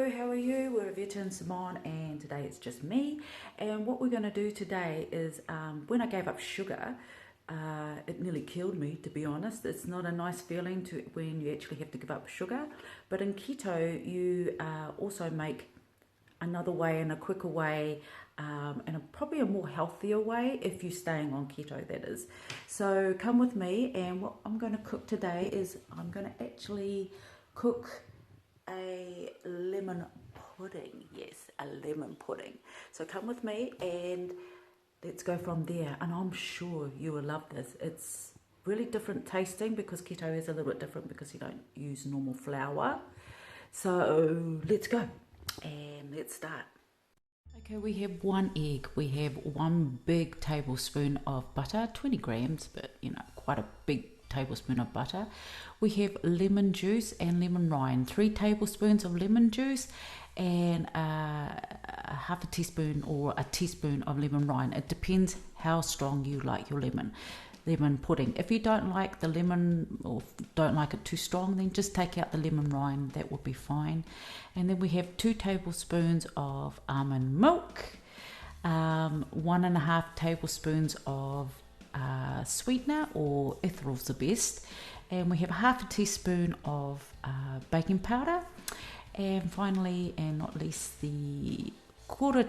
Hello, how are you? We're Iveta Simone, and today it's just me. And what we're going to do today is, when I gave up sugar, it nearly killed me, to be honest. It's not a nice feeling to when you actually have to give up sugar. But in keto, you also make another way and a quicker way, and probably a more healthier way if you're staying on keto, that is. So come with me, and what I'm going to cook today is I'm going to actually cook a lemon pudding. Yes, a lemon pudding. So come with me and let's go from there. And I'm sure you will love this. It's really different tasting because keto is a little bit different because you don't use normal flour. So let's go and let's start. Okay, we have 1 egg. We have 1 big tablespoon of butter, 20 grams, but quite a big tablespoon of butter. We have lemon juice and lemon rind, 3 tablespoons of lemon juice and half a teaspoon or a teaspoon of lemon rind. It depends how strong you like your lemon pudding. If you don't like the lemon or don't like it too strong, then just take out the lemon rind, that will be fine. And then we have 2 tablespoons of almond milk, 1.5 tablespoons of sweetener, or ethanol's the best, and we have half a teaspoon of baking powder, and finally and not least the quarter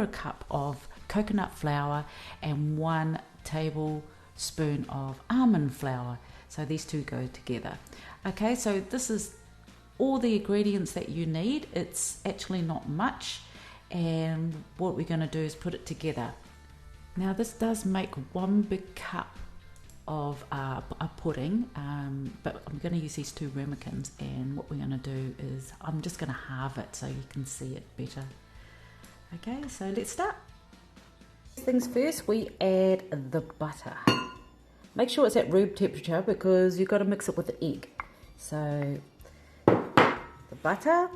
cup of coconut flour and 1 tablespoon of almond flour. So these two go together. Okay, so this is all the ingredients that you need. It's actually not much, and what we're going to do is put it together. Now this does make 1 big cup of a pudding, but I'm going to use these 2 ramekins, and what we're going to do is I'm just going to halve it so you can see it better. Okay, so let's start. First things first, we add the butter. Make sure it's at room temperature because you've got to mix it with the egg. So the butter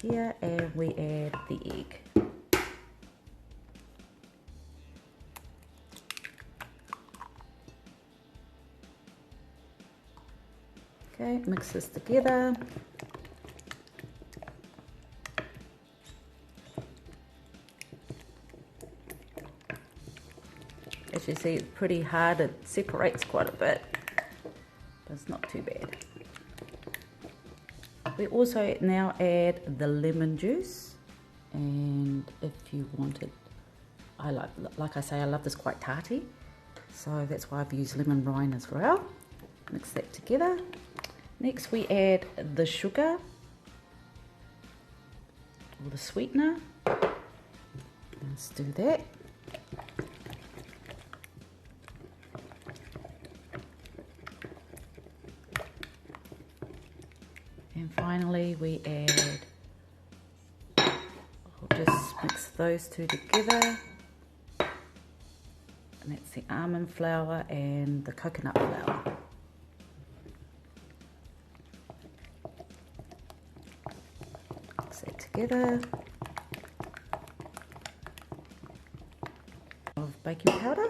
here, and we add the egg. Okay, mix this together. As you see, it's pretty hard. It separates quite a bit, but it's not too bad. We also now add the lemon juice, and if you wanted, I like I say, I love this quite tarty, so that's why I've used lemon rind as well. Mix that together. Next we add the sugar or the sweetener. Let's do that. And finally we add, I'll just mix those 2 together. And that's the almond flour and the coconut flour. Together of baking powder,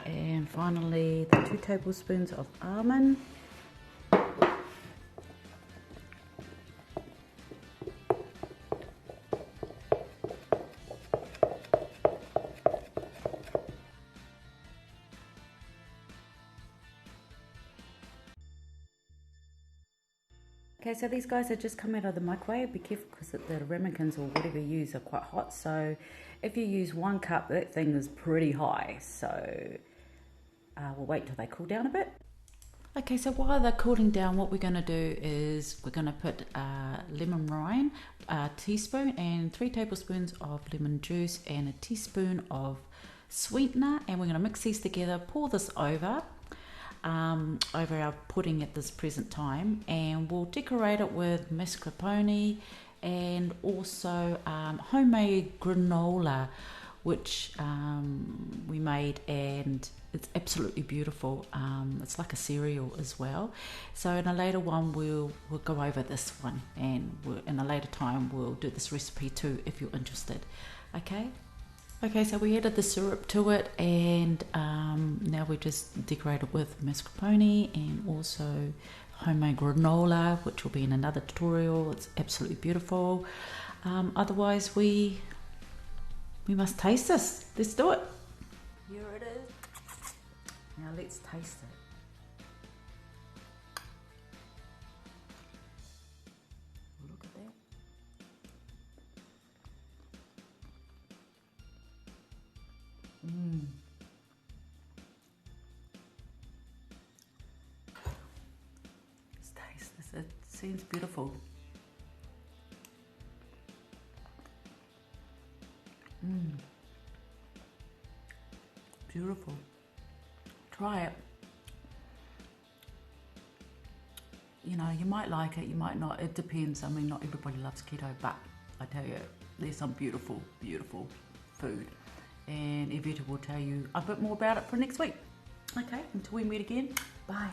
and finally the 2 tablespoons of almond. Okay, so these guys have just come out of the microwave. Be careful because the ramekins or whatever you use are quite hot. So if you use 1 cup, that thing is pretty high. So we'll wait till they cool down a bit. Okay, so while they're cooling down, what we're going to do is we're going to put lemon rind, a teaspoon, and 3 tablespoons of lemon juice and a teaspoon of sweetener. And we're going to mix these together, pour this over our pudding at this present time, and we'll decorate it with mascarpone and also homemade granola which we made, and it's absolutely beautiful. It's like a cereal as well. So in a later one we'll go over this one, and in a later time we'll do this recipe too if you're interested. Okay, so we added the syrup to it, and now we just decorate it with mascarpone and also homemade granola, which will be in another tutorial. It's absolutely beautiful. Otherwise we must taste this. Let's do it. Here it is. Now let's taste it. Look at that. Let's taste this. It seems beautiful. Beautiful. Try it. You know, you might like it, you might not. It depends. I mean, not everybody loves keto, but I tell you, there's some beautiful, beautiful food. And Iveta will tell you a bit more about it for next week. Okay, until we meet again, bye.